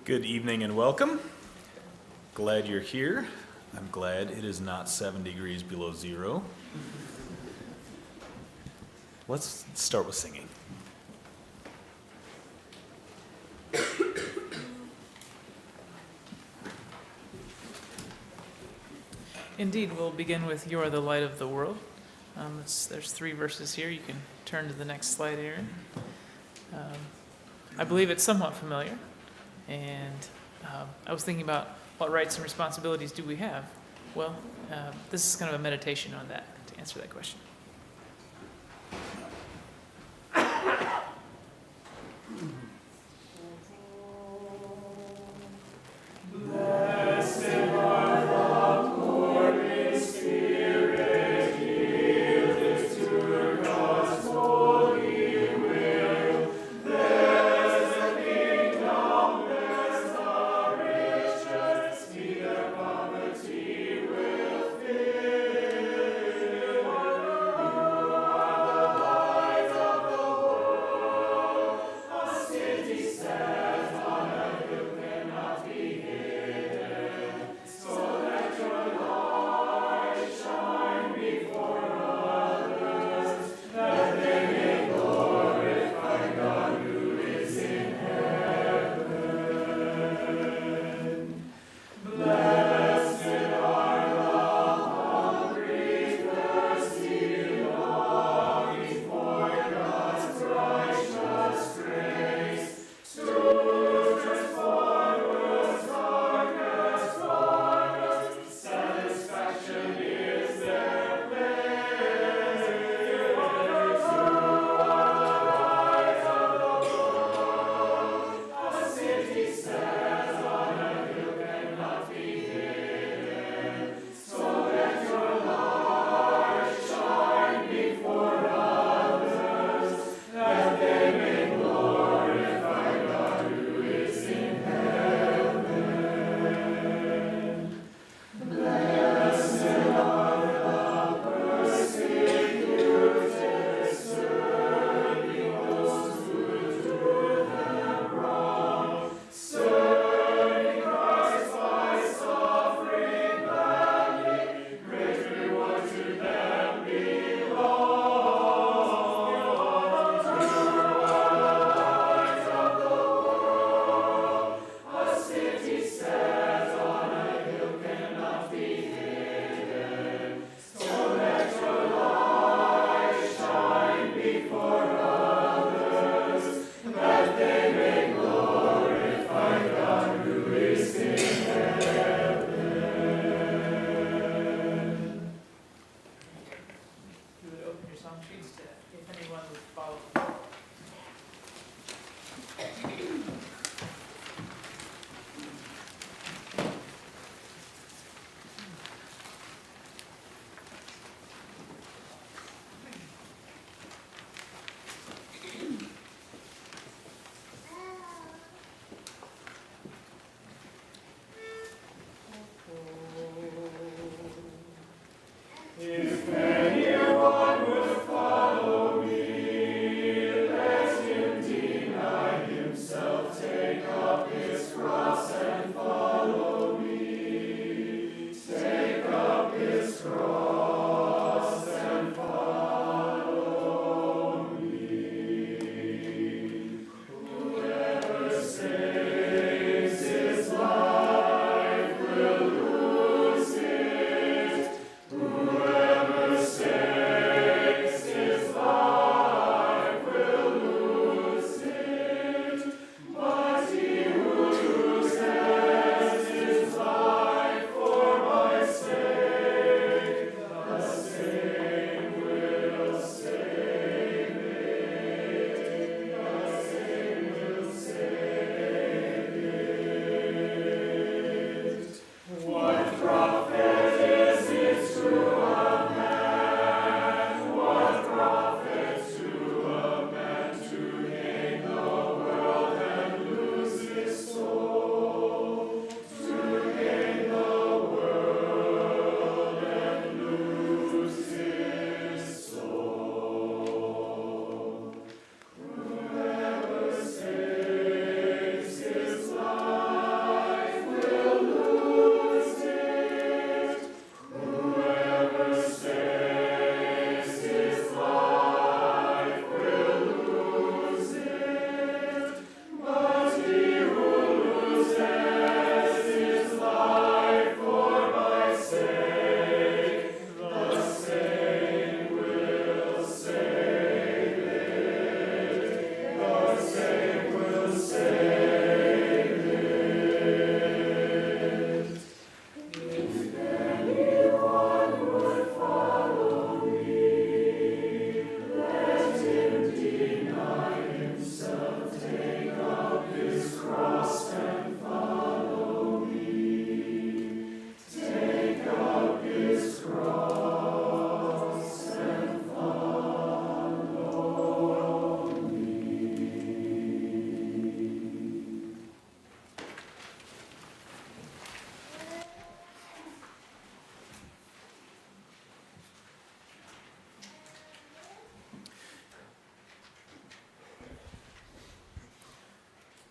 Good evening and welcome. Glad you're here. I'm glad it is not 7 degrees below zero. Let's start with singing. Indeed, we'll begin with You Are the Light of the World. There's 3 verses here. You can turn to the next slide, Aaron. I believe it's somewhat familiar. And I was thinking about what rights and responsibilities do we have? Well, this is kind of a meditation on that, to answer that question. If anyone would follow me, let him deny himself.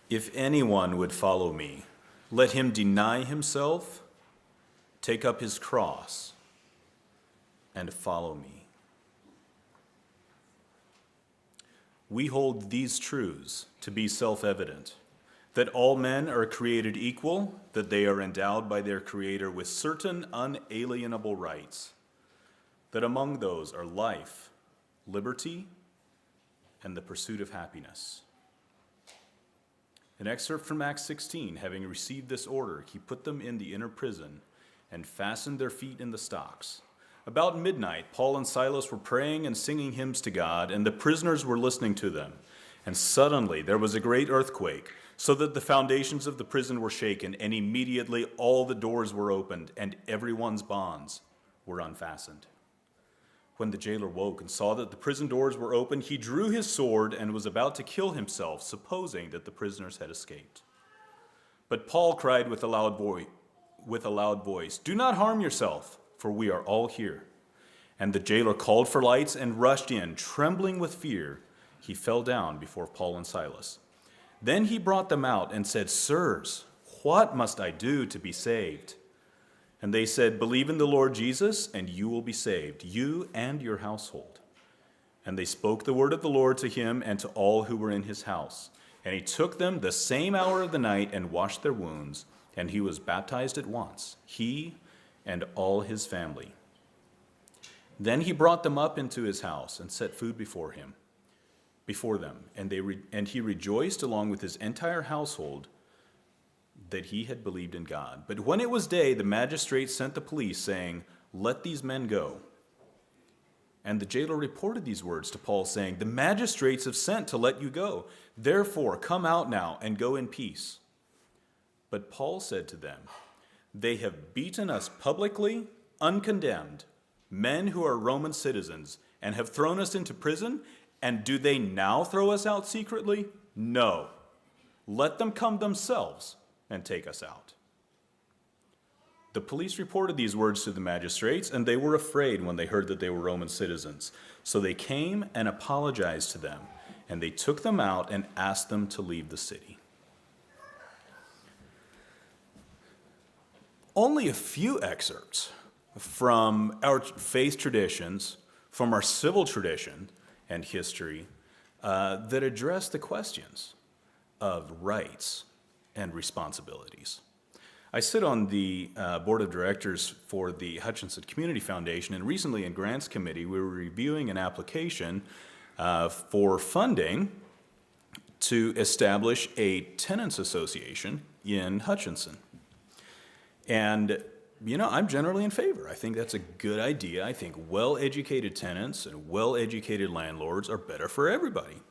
If anyone would follow me, let him deny himself, take up his cross, and follow me. We hold these truths to be self-evident, that all men are created equal, that they are endowed by their Creator with certain unalienable rights, that among those are life, liberty, and the pursuit of happiness. An excerpt from Acts 16, having received this order, he put them in the inner prison and fastened their feet in the stocks. About midnight, Paul and Silas were praying and singing hymns to God, and the prisoners were listening to them. And suddenly there was a great earthquake, so that the foundations of the prison were shaken, and immediately all the doors were opened, and everyone's bonds were unfastened. When the jailer woke and saw that the prison doors were open, he drew his sword and was about to kill himself, supposing that the prisoners had escaped. But Paul cried with a loud voice, "Do not harm yourself, for we are all here." And the jailer called for lights and rushed in. Trembling with fear, he fell down before Paul and Silas. Then he brought them out and said, "Sirs, what must I do to be saved?" And they said, "Believe in the Lord Jesus, and you will be saved, you and your household." And they spoke the word of the Lord to him and to all who were in his house. And he took them the same hour of the night and washed their wounds, and he was baptized at once, he and all his family. Then he brought them up into his house and set food before them, and he rejoiced along with his entire household that he had believed in God. But when it was day, the magistrates sent the police, saying, "Let these men go." And the jailer reported these words to Paul, saying, "The magistrates have sent to let you go. Therefore, come out now and go in peace." But Paul said to them, "They have beaten us publicly, uncondemned, men who are Roman citizens, and have thrown us into prison. And do they now throw us out secretly? No. Let them come themselves and take us out." The police reported these words to the magistrates, and they were afraid when they heard that they were Roman citizens. So they came and apologized to them, and they took them out and asked them to leave the city. Only a few excerpts from our faith traditions, from our civil tradition and history, that address the questions of rights and responsibilities. I sit on the board of directors for the Hutchinson Community Foundation, and recently in Grants Committee, we were reviewing an application for funding to establish a tenants association in Hutchinson. And, I'm generally in favor. I think that's a good idea. I think well-educated tenants and well-educated landlords are better for everybody.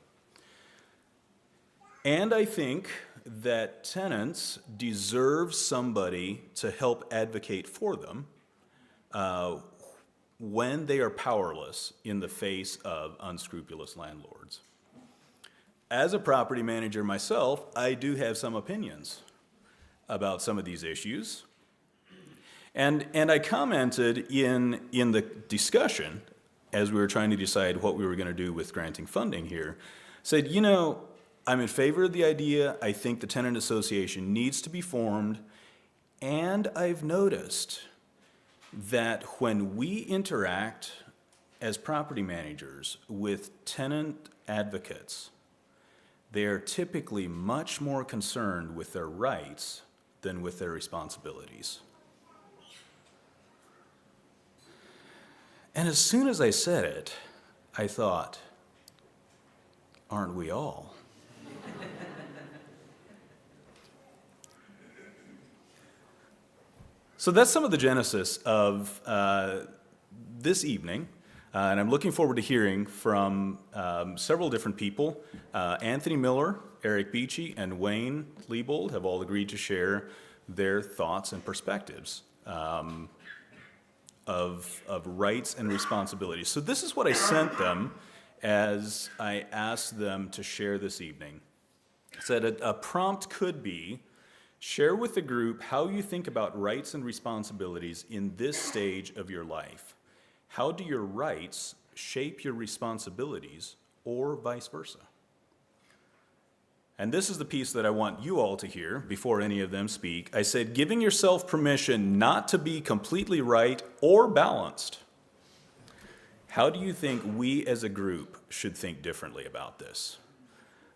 And I think that tenants deserve somebody to help advocate for them when they are powerless in the face of unscrupulous landlords. As a property manager myself, I do have some opinions about some of these issues. And I commented in the discussion, as we were trying to decide what we were going to do with granting funding here, said, I'm in favor of the idea. I think the tenant association needs to be formed. And I've noticed that when we interact as property managers with tenant advocates, they are typically much more concerned with their rights than with their responsibilities. And as soon as I said it, I thought, aren't we all? So that's some of the genesis of this evening, and I'm looking forward to hearing from several different people. Anthony Miller, Eric Beachy, and Wayne Lebold have all agreed to share their thoughts and perspectives of rights and responsibilities. So this is what I sent them as I asked them to share this evening. It said a prompt could be, share with the group how you think about rights and responsibilities in this stage of your life. How do your rights shape your responsibilities, or vice versa? And this is the piece that I want you all to hear before any of them speak. I said, giving yourself permission not to be completely right or balanced. How do you think we as a group should think differently about this?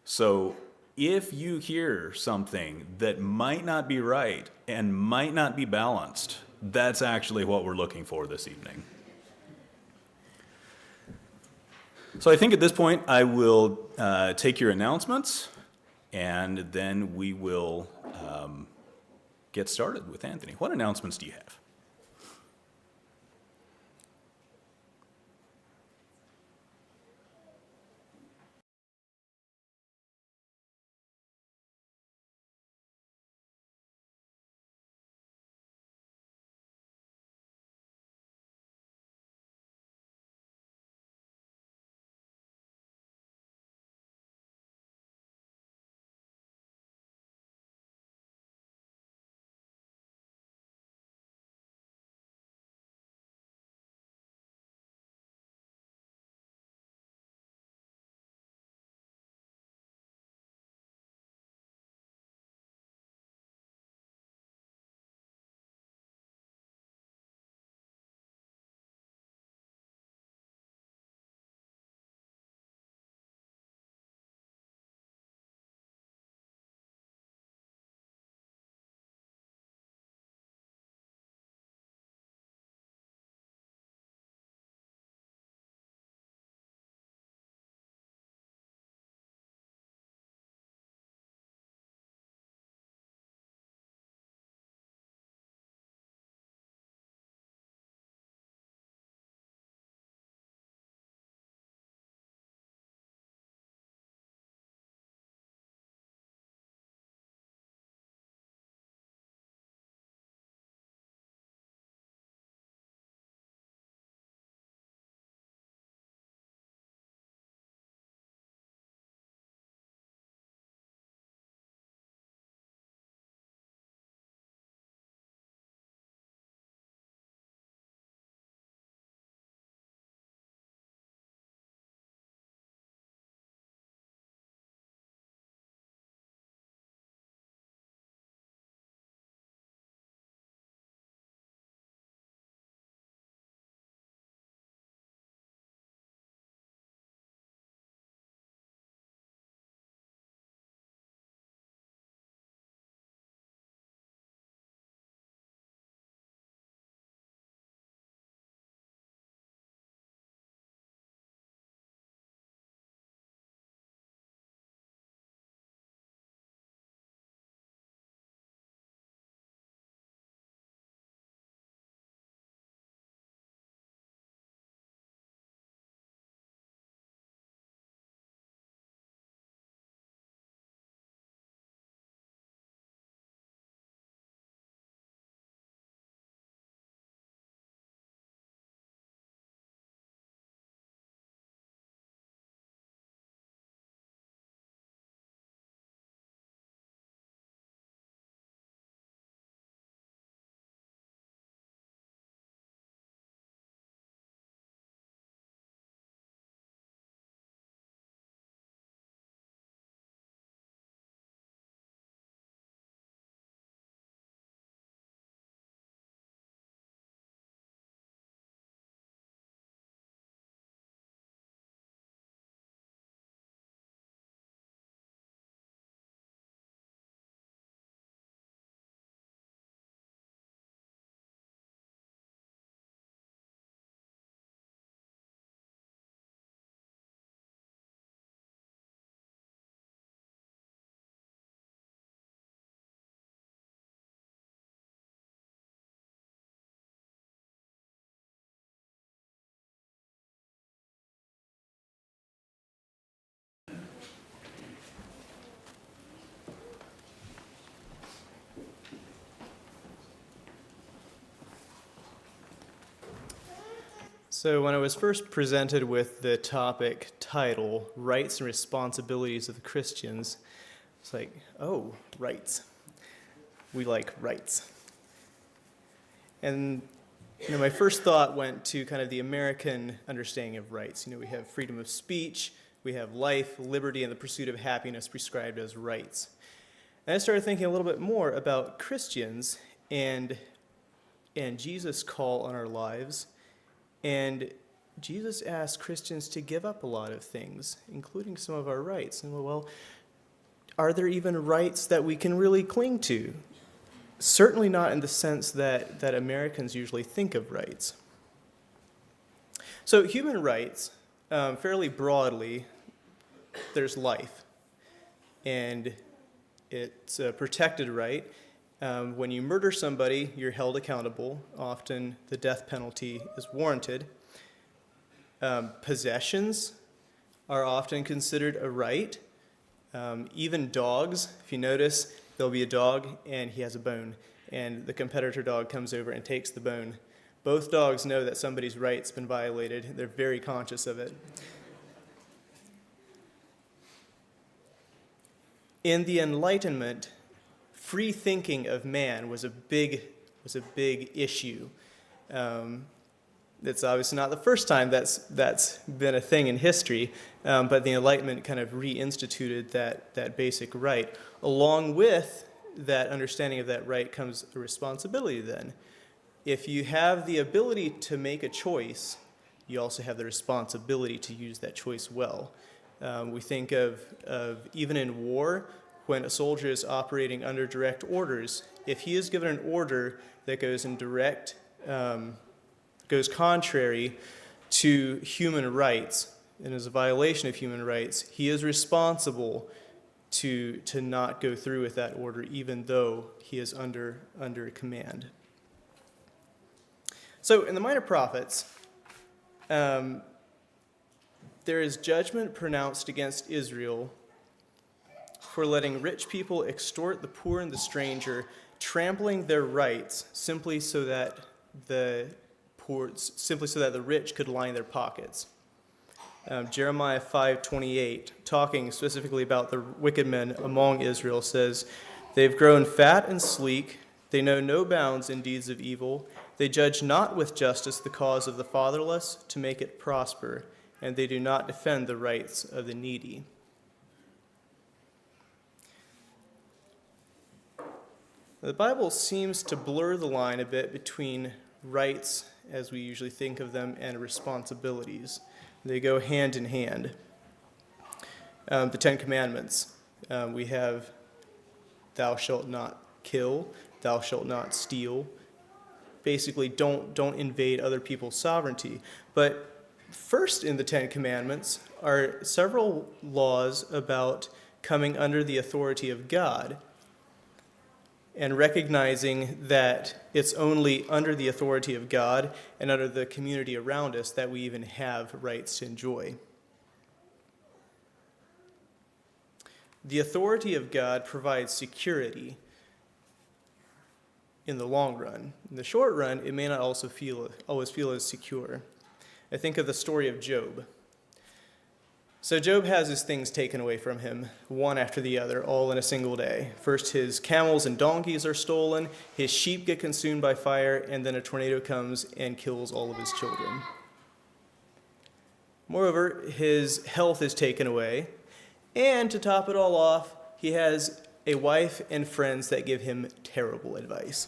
So if you hear something that might not be right and might not be balanced, that's actually what we're looking for this evening. So I think at this point I will take your announcements, and then we will get started with Anthony. What announcements do you have? So when I was first presented with the topic title, Rights and Responsibilities of the Christians, it's like, oh, rights. We like rights. And my first thought went to kind of the American understanding of rights. We have freedom of speech, We have life, liberty, and the pursuit of happiness prescribed as rights. And I started thinking a little bit more about Christians and Jesus' call on our lives. And Jesus asked Christians to give up a lot of things, including some of our rights. And well, are there even rights that we can really cling to? Certainly not in the sense that Americans usually think of rights. So human rights, fairly broadly, there's life. And it's a protected right. When you murder somebody, you're held accountable. Often the death penalty is warranted. Possessions are often considered a right. Even dogs, if you notice, there'll be a dog and he has a bone, and the competitor dog comes over and takes the bone. Both dogs know that somebody's right's been violated. They're very conscious of it. In the Enlightenment, free thinking of man was a big issue. It's obviously not the first time that's been a thing in history, but the Enlightenment kind of reinstituted that basic right. Along with that understanding of that right comes a responsibility then. If you have the ability to make a choice, you also have the responsibility to use that choice well. We think of even in war, when a soldier is operating under direct orders, if he is given an order that goes contrary to human rights and is a violation of human rights, he is responsible to not go through with that order, even though he is under command. So in the Minor Prophets, there is judgment pronounced against Israel for letting rich people extort the poor and the stranger, trampling their rights simply so that the rich could line their pockets. Jeremiah 5:28, talking specifically about the wicked men among Israel, says, "They've grown fat and sleek. They know no bounds in deeds of evil. They judge not with justice the cause of the fatherless to make it prosper, and they do not defend the rights of the needy." The Bible seems to blur the line a bit between rights, as we usually think of them, and responsibilities. They go hand in hand. The Ten Commandments, we have thou shalt not kill, thou shalt not steal. Basically, don't invade other people's sovereignty. But first in the Ten Commandments are several laws about coming under the authority of God and recognizing that it's only under the authority of God and under the community around us that we even have rights to enjoy. The authority of God provides security in the long run. In the short run, it may not always feel as secure. I think of the story of Job. So Job has his things taken away from him, one after the other, all in a single day. First, his camels and donkeys are stolen, his sheep get consumed by fire, and then a tornado comes and kills all of his children. Moreover, his health is taken away, and to top it all off, he has a wife and friends that give him terrible advice.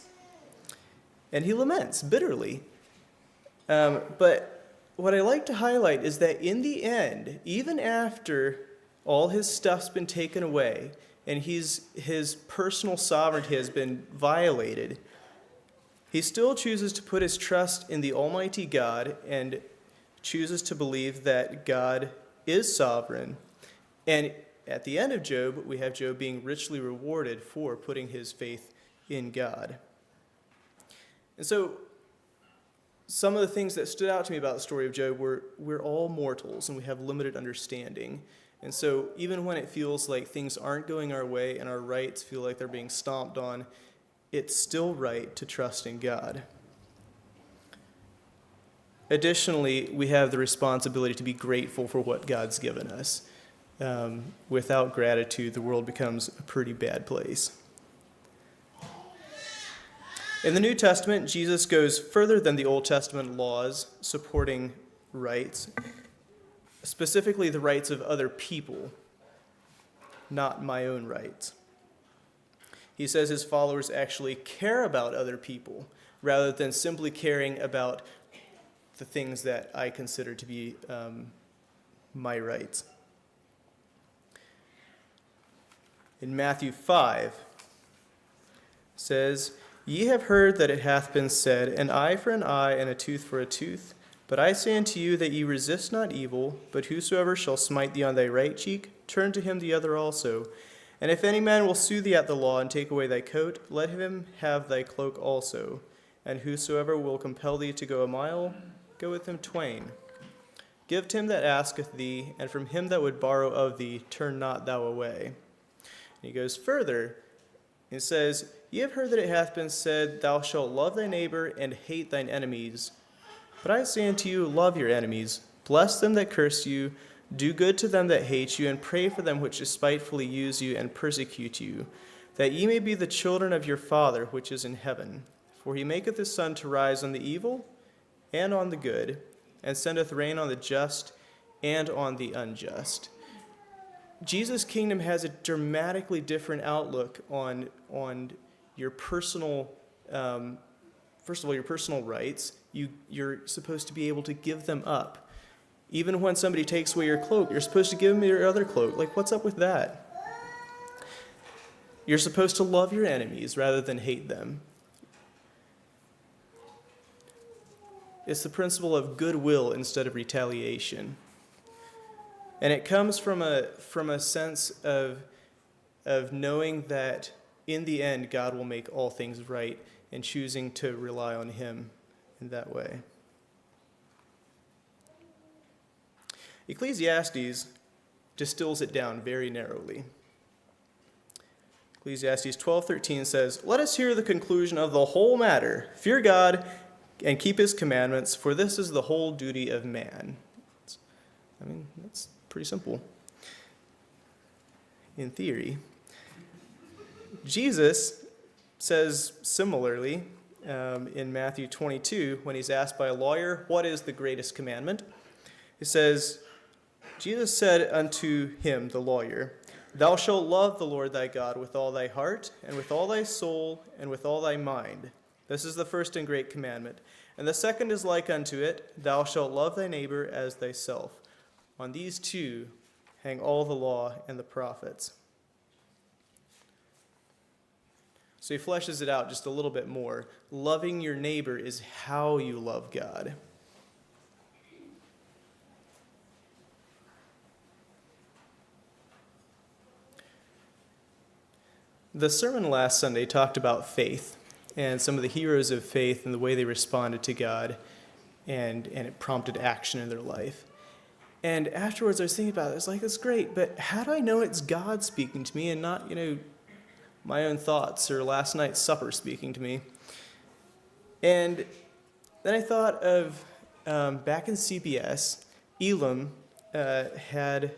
And he laments bitterly. But what I like to highlight is that in the end, even after all his stuff's been taken away and his personal sovereignty has been violated, he still chooses to put his trust in the Almighty God and chooses to believe that God is sovereign. And at the end of Job, we have Job being richly rewarded for putting his faith in God. And so some of the things that stood out to me about the story of Job were we're all mortals and we have limited understanding. And so even when it feels like things aren't going our way and our rights feel like they're being stomped on, it's still right to trust in God. Additionally, we have the responsibility to be grateful for what God's given us. Without gratitude, the world becomes a pretty bad place. In the New Testament, Jesus goes further than the Old Testament laws supporting rights. specifically the rights of other people, not my own rights. He says his followers actually care about other people rather than simply caring about the things that I consider to be my rights. In Matthew 5, says, "Ye have heard that it hath been said, an eye for an eye, and a tooth for a tooth. But I say unto you that ye resist not evil, but whosoever shall smite thee on thy right cheek, turn to him the other also. And if any man will sue thee at the law, and take away thy coat, let him have thy cloak also. And whosoever will compel thee to go a mile, go with him twain. Give to him that asketh thee, and from him that would borrow of thee, turn not thou away." And he goes further. It says, "Ye have heard that it hath been said, Thou shalt love thy neighbor, and hate thine enemies. But I say unto you, love your enemies, bless them that curse you, do good to them that hate you, and pray for them which despitefully use you and persecute you, that ye may be the children of your Father which is in heaven. For he maketh his sun to rise on the evil and on the good, and sendeth rain on the just and on the unjust." Jesus' kingdom has a dramatically different outlook on your personal, first of all, your personal rights. You're supposed to be able to give them up. Even when somebody takes away your cloak, you're supposed to give them your other cloak. Like, what's up with that? You're supposed to love your enemies rather than hate them. It's the principle of goodwill instead of retaliation. And it comes from a sense of knowing that in the end God will make all things right, and choosing to rely on him in that way. Ecclesiastes distills it down very narrowly. Ecclesiastes 12:13 says, "Let us hear the conclusion of the whole matter. Fear God and keep his commandments, for this is the whole duty of man." That's pretty simple in theory. Jesus says similarly in Matthew 22, when he's asked by a lawyer, "What is the greatest commandment?" He says, Jesus said unto him, the lawyer, "Thou shalt love the Lord thy God with all thy heart, and with all thy soul, and with all thy mind. This is the first and great commandment. And the second is like unto it, Thou shalt love thy neighbor as thyself. On these two hang all the law and the prophets." So he fleshes it out just a little bit more. Loving your neighbor is how you love God. The sermon last Sunday talked about faith and some of the heroes of faith and the way they responded to God, and it prompted action in their life. And afterwards I was thinking about it. I was like, that's great, but how do I know it's God speaking to me and not, my own thoughts or last night's supper speaking to me? And then I thought of back in CBS, Elam had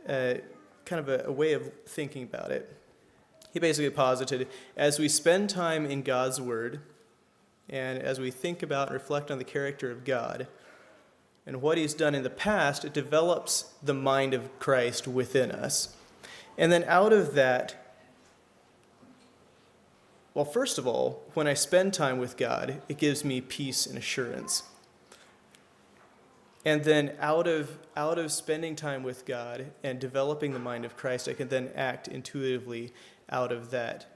kind of a way of thinking about it. He basically posited, as we spend time in God's Word, and as we think about and reflect on the character of God and what he's done in the past, it develops the mind of Christ within us. And then out of that, well, first of all, when I spend time with God, it gives me peace and assurance. And then out of spending time with God and developing the mind of Christ, I can then act intuitively out of that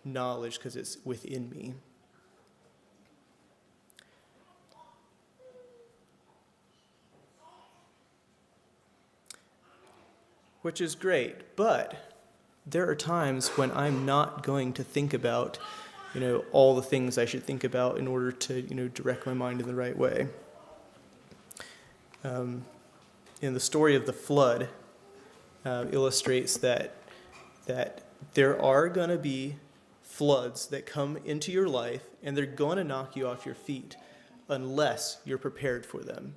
knowledge, because it's within me. Which is great, but there are times when I'm not going to think about, all the things I should think about in order to, direct my mind in the right way. In the story of the flood, illustrates that there are going to be floods that come into your life, and they're going to knock you off your feet unless you're prepared for them.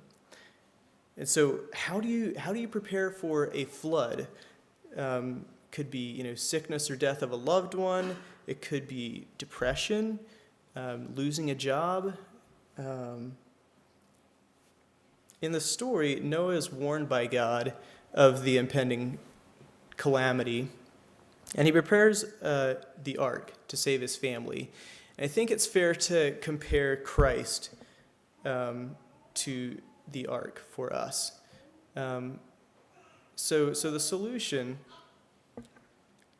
And so how do you prepare for a flood? Could be, sickness or death of a loved one. It could be depression, losing a job, In the story, Noah is warned by God of the impending calamity, and he prepares the ark to save his family. And I think it's fair to compare Christ to the ark for us. So the solution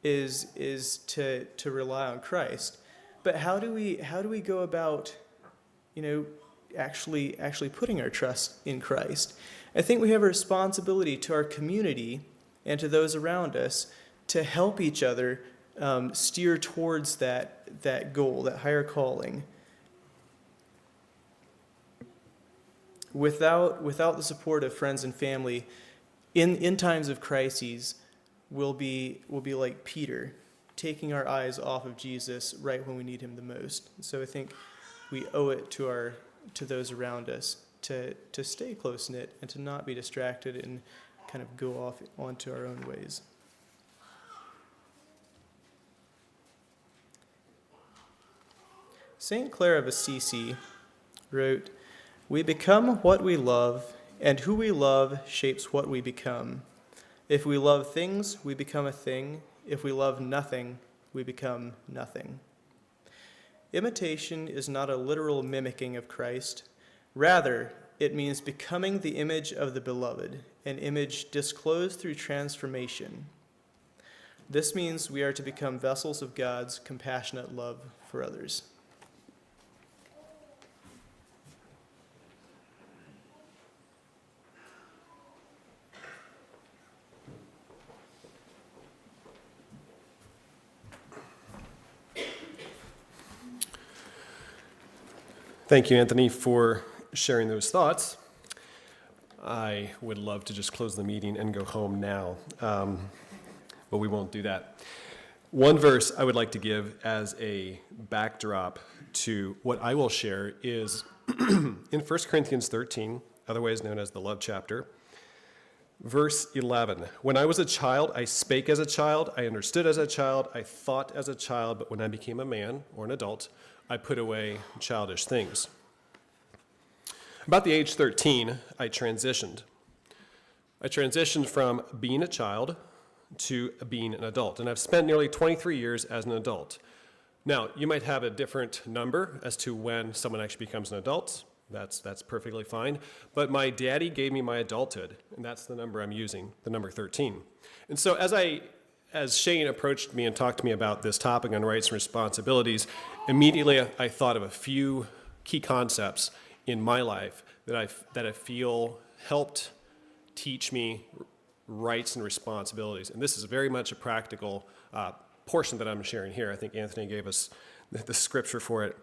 is to rely on Christ. But how do we go about, actually putting our trust in Christ? I think we have a responsibility to our community and to those around us to help each other steer towards that goal, that higher calling. Without the support of friends and family, in times of crises, we'll be like Peter, taking our eyes off of Jesus right when we need him the most. So I think we owe it to those around us to stay close-knit and to not be distracted and kind of go off onto our own ways. St. Clare of Assisi wrote, "We become what we love, and who we love shapes what we become. If we love things, we become a thing. If we love nothing, we become nothing." Imitation is not a literal mimicking of Christ. Rather, it means becoming the image of the beloved, an image disclosed through transformation. This means we are to become vessels of God's compassionate love for others. Thank you, Anthony, for sharing those thoughts. I would love to just close the meeting and go home now, but we won't do that. One verse I would like to give as a backdrop to what I will share is in 1 Corinthians 13, otherwise known as the love chapter, verse 11. "When I was a child, I spake as a child, I understood as a child, I thought as a child, but when I became a man or an adult, I put away childish things." About the age 13, I transitioned. I transitioned from being a child to being an adult, and I've spent nearly 23 years as an adult. Now, you might have a different number as to when someone actually becomes an adult. That's perfectly fine. But my daddy gave me my adulthood, and that's the number I'm using, the number 13. And so as Shane approached me and talked to me about this topic on rights and responsibilities, immediately I thought of a few key concepts in my life that I feel helped teach me rights and responsibilities. And this is very much a practical portion that I'm sharing here. I think Anthony gave us the scripture for it.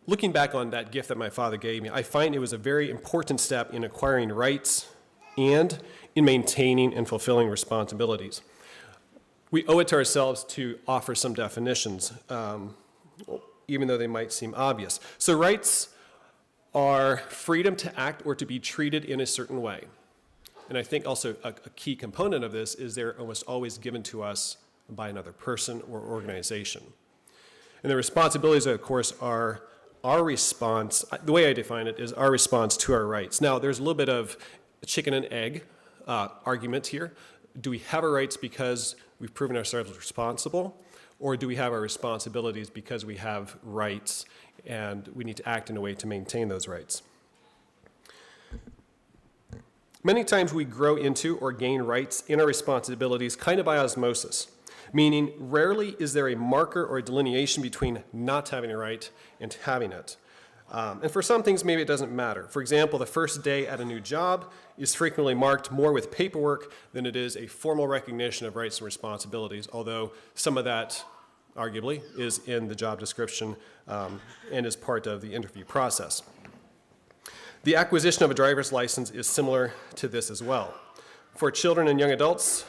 Looking back on that gift that my father gave me, I find it was a very important step in acquiring rights and in maintaining and fulfilling responsibilities. We owe it to ourselves to offer some definitions, even though they might seem obvious. So rights are freedom to act or to be treated in a certain way. And I think also a key component of this is they're almost always given to us by another person or organization. And the responsibilities, of course, are our response. The way I define it is our response to our rights. Now, there's a little bit of chicken and egg argument here. Do we have our rights because we've proven ourselves responsible, or do we have our responsibilities because we have rights and we need to act in a way to maintain those rights? Many times we grow into or gain rights in our responsibilities kind of by osmosis, meaning rarely is there a marker or a delineation between not having a right and having it. And for some things, maybe it doesn't matter. For example, the first day at a new job is frequently marked more with paperwork than it is a formal recognition of rights and responsibilities, although some of that, arguably, is in the job description and is part of the interview process. The acquisition of a driver's license is similar to this as well. For children and young adults,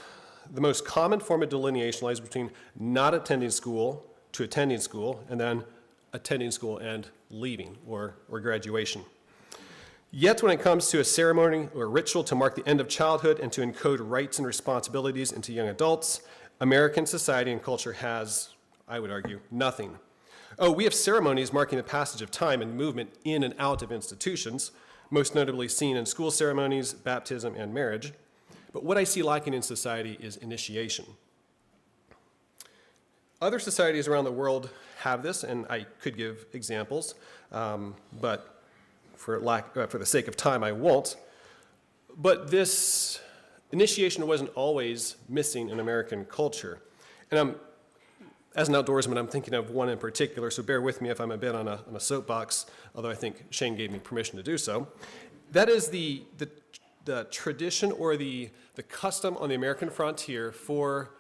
the most common form of delineation lies between not attending school to attending school, and then attending school and leaving or graduation. Yet when it comes to a ceremony or ritual to mark the end of childhood and to encode rights and responsibilities into young adults, American society and culture has, I would argue, nothing. Oh, we have ceremonies marking the passage of time and movement in and out of institutions, most notably seen in school ceremonies, baptism, and marriage. But what I see lacking in society is initiation. Other societies around the world have this, and I could give examples, but for the sake of time, I won't. But this initiation wasn't always missing in American culture. And as an outdoorsman, I'm thinking of one in particular, so bear with me if I'm a bit on a soapbox, although I think Shane gave me permission to do so. That is the tradition or the custom on the American frontier for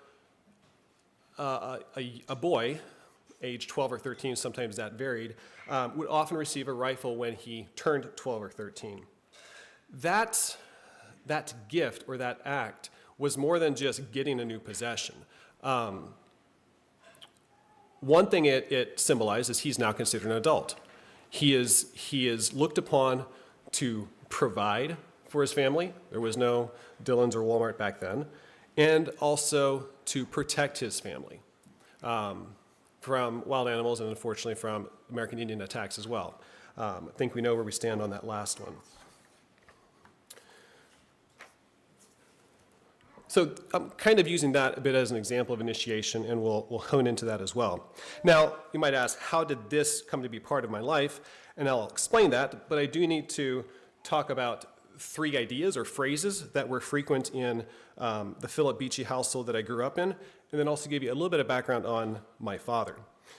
a boy, age 12 or 13, sometimes that varied, would often receive a rifle when he turned 12 or 13. That gift or that act was more than just getting a new possession. One thing it symbolizes, he's now considered an adult. He is looked upon to provide for his family. There was no Dillon's or Walmart back then. And also to protect his family from wild animals and unfortunately from American Indian attacks as well. I think we know where we stand on that last one. So I'm kind of using that a bit as an example of initiation, and we'll hone into that as well. Now, you might ask, how did this come to be part of my life? And I'll explain that, but I do need to talk about 3 ideas or phrases that were frequent in the Philip Beachy household that I grew up in, and then also give you a little bit of background on my father.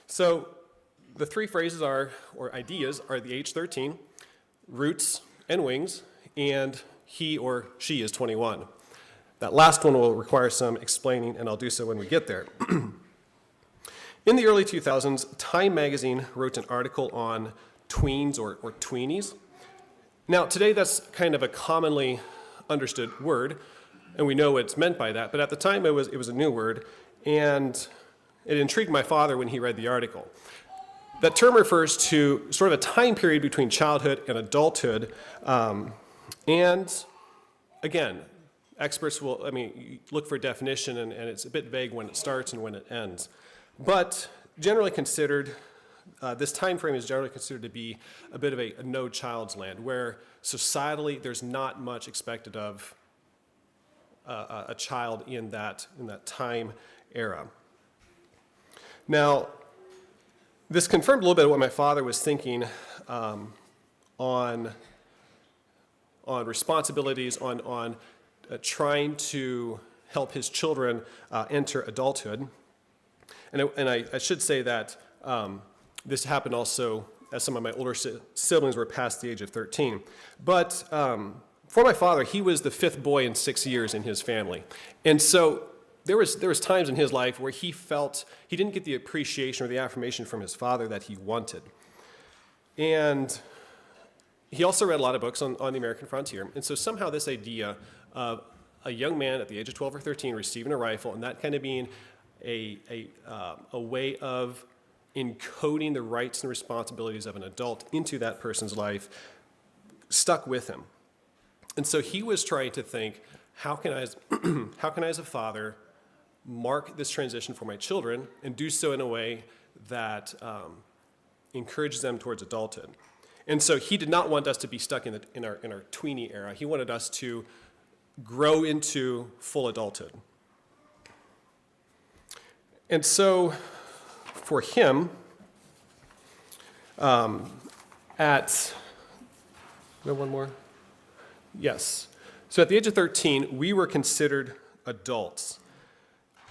So the 3 phrases or ideas are the age 13, roots and wings, and he or she is 21. That last one will require some explaining, and I'll do so when we get there. In the early 2000s, Time magazine wrote an article on tweens or tweenies. Now, today that's kind of a commonly understood word, and we know what's meant by that, but at the time it was a new word, and it intrigued my father when he read the article. That term refers to sort of a time period between childhood and adulthood, and again, experts will, look for a definition, and it's a bit vague when it starts and when it ends. But generally considered, this time frame is generally considered to be a bit of a no child's land, where societally there's not much expected of a child in that time era. Now, this confirmed a little bit of what my father was thinking on responsibilities, on trying to help his children enter adulthood. And I should say that this happened also as some of my older siblings were past the age of 13. But for my father, he was the 5th boy in 6 years in his family. And so there was times in his life where he felt he didn't get the appreciation or the affirmation from his father that he wanted. And he also read a lot of books on the American frontier. And so somehow this idea of a young man at the age of 12 or 13 receiving a rifle, and that kind of being a way of encoding the rights and responsibilities of an adult into that person's life, stuck with him. And so he was trying to think, how can I as a father mark this transition for my children and do so in a way that encourages them towards adulthood? And so he did not want us to be stuck in our tweenie era. He wanted us to grow into full adulthood. And so for him, one more? Yes. So at the age of 13, we were considered adults.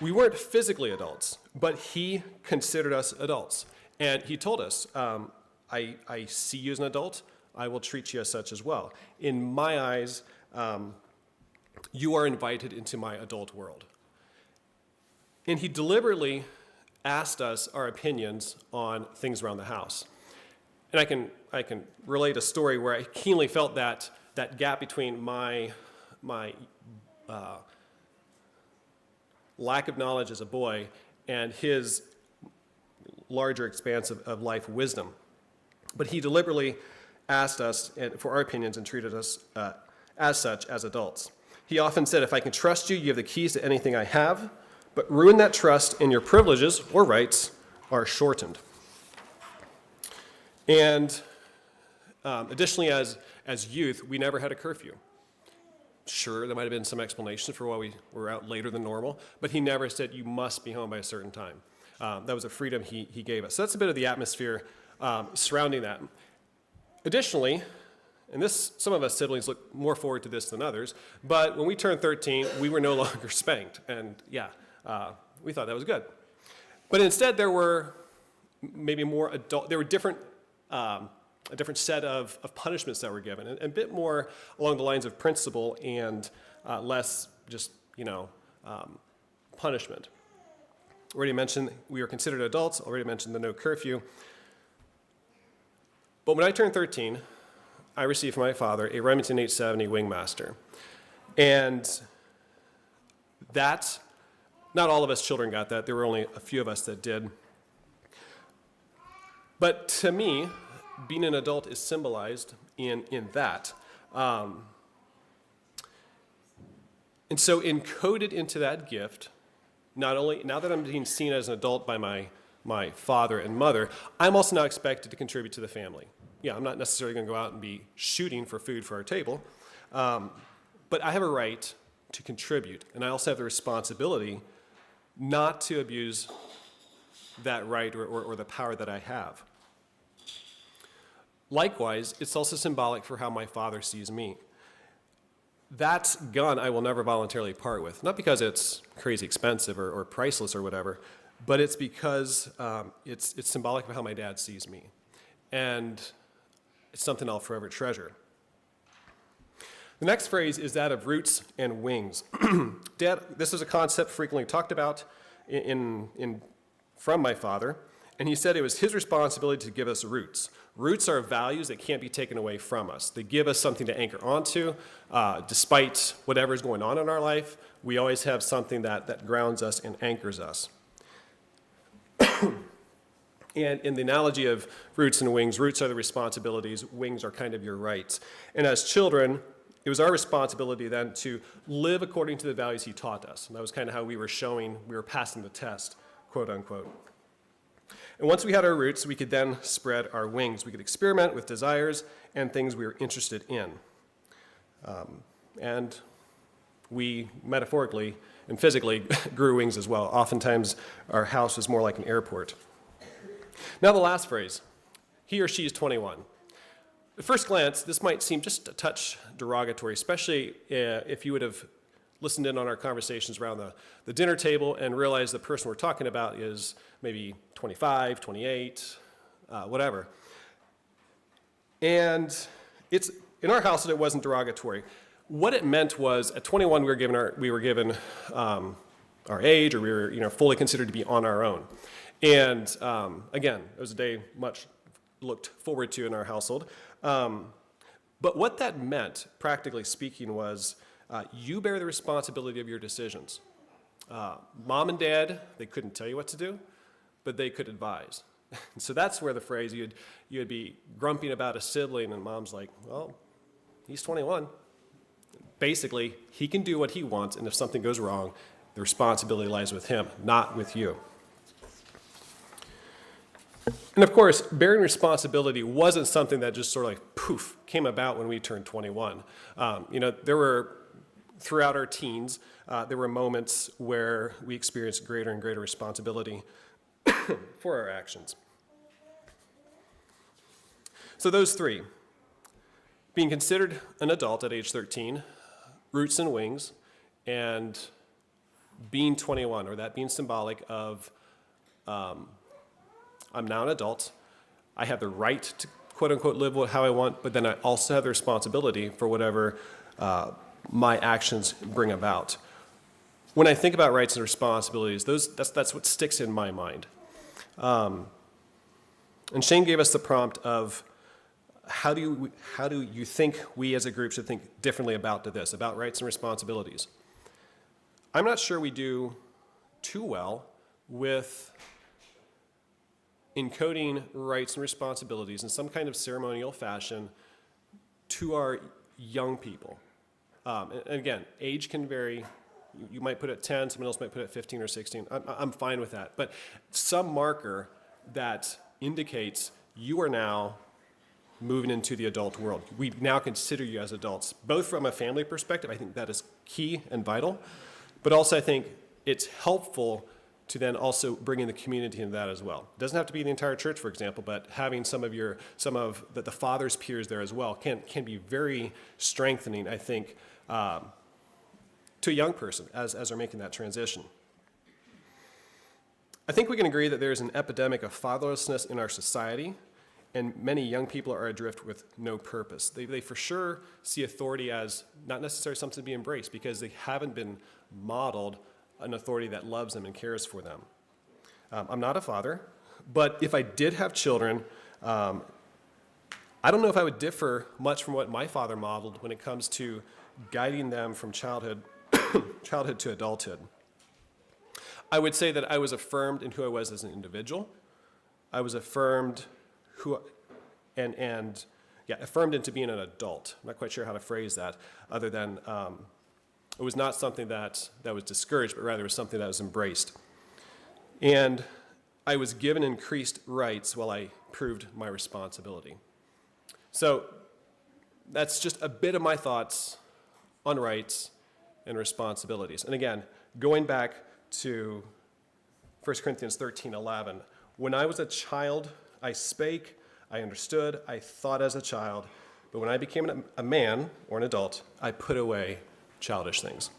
We weren't physically adults, but he considered us adults. And he told us, I see you as an adult, I will treat you as such as well. In my eyes, you are invited into my adult world. And he deliberately asked us our opinions on things around the house. And I can relate a story where I keenly felt that gap between my lack of knowledge as a boy and his larger expanse of life wisdom. But he deliberately asked us for our opinions and treated us as such as adults. He often said, if I can trust you, you have the keys to anything I have, but ruin that trust and your privileges or rights are shortened. And additionally, as youth, we never had a curfew. Sure, there might have been some explanation for why we were out later than normal, but he never said you must be home by a certain time. That was a freedom he gave us. So that's a bit of the atmosphere surrounding that. Additionally, and this, some of us siblings look more forward to this than others, but when we turned 13, we were no longer spanked, and we thought that was good. But instead, there were maybe more there were different, a different set of punishments that were given, and a bit more along the lines of principle and less just, punishment. Already mentioned we were considered adults, already mentioned the no curfew. But when I turned 13, I received from my father a Remington 870 Wingmaster. And that, not all of us children got that. There were only a few of us that did. But to me, being an adult is symbolized in that. And so encoded into that gift, not only, now that I'm being seen as an adult by my father and mother, I'm also now expected to contribute to the family. Yeah, I'm not necessarily going to go out and be shooting for food for our table, but I have a right to contribute, and I also have the responsibility not to abuse that right or the power that I have. Likewise, it's also symbolic for how my father sees me. That gun I will never voluntarily part with, not because it's crazy expensive or priceless or whatever, but it's because it's symbolic of how my dad sees me. And it's something I'll forever treasure. The next phrase is that of roots and wings. Dad, this is a concept frequently talked about from my father, and he said it was his responsibility to give us roots. Roots are values that can't be taken away from us. They give us something to anchor onto. Despite whatever's going on in our life, we always have something that grounds us and anchors us. And in the analogy of roots and wings, roots are the responsibilities, wings are kind of your rights. And as children, it was our responsibility then to live according to the values he taught us. And that was kind of how we were passing the test, quote unquote. And once we had our roots, we could then spread our wings. We could experiment with desires and things we were interested in. And we metaphorically and physically grew wings as well. Oftentimes, our house was more like an airport. Now the last phrase, he or she is 21. At first glance, this might seem just a touch derogatory, especially if you would have listened in on our conversations around the dinner table and realized the person we're talking about is maybe 25, 28, whatever. And it's in our household, it wasn't derogatory. What it meant was at 21, we were given our age, or we were fully considered to be on our own. And again, it was a day much looked forward to in our household. But what that meant, practically speaking, was you bear the responsibility of your decisions. Mom and dad, they couldn't tell you what to do, but they could advise. And so that's where the phrase, you'd be grumping about a sibling, and mom's like, well, he's 21. Basically, he can do what he wants, and if something goes wrong, the responsibility lies with him, not with you. And of course, bearing responsibility wasn't something that just sort of like poof came about when we turned 21. There were, throughout our teens, there were moments where we experienced greater and greater responsibility for our actions. So those three, being considered an adult at age 13, roots and wings, and being 21, or that being symbolic of I'm now an adult. I have the right to, quote unquote, live how I want, but then I also have the responsibility for whatever my actions bring about. When I think about rights and responsibilities, that's what sticks in my mind. And Shane gave us the prompt of how do you think we as a group should think differently about rights and responsibilities? I'm not sure we do too well with encoding rights and responsibilities in some kind of ceremonial fashion to our young people. And again, age can vary. You might put it at 10, someone else might put it at 15 or 16. I'm fine with that. But some marker that indicates you are now moving into the adult world. We now consider you as adults, both from a family perspective. I think that is key and vital, but also I think it's helpful to then also bring in the community into that as well. It doesn't have to be the entire church, for example, but having some of the father's peers there as well can be very strengthening, I think, to a young person as they're making that transition. I think we can agree that there's an epidemic of fatherlessness in our society, and many young people are adrift with no purpose. They for sure see authority as not necessarily something to be embraced because they haven't been modeled an authority that loves them and cares for them. I'm not a father, but if I did have children, I don't know if I would differ much from what my father modeled when it comes to guiding them from childhood to adulthood. I would say that I was affirmed in who I was as an individual. I was affirmed affirmed into being an adult. I'm not quite sure how to phrase that, other than it was not something that was discouraged, but rather it was something that was embraced. And I was given increased rights while I proved my responsibility. So that's just a bit of my thoughts on rights and responsibilities. And again, going back to 1 Corinthians 13:11, when I was a child, I spake, I understood, I thought as a child, but when I became a man or an adult, I put away childish things.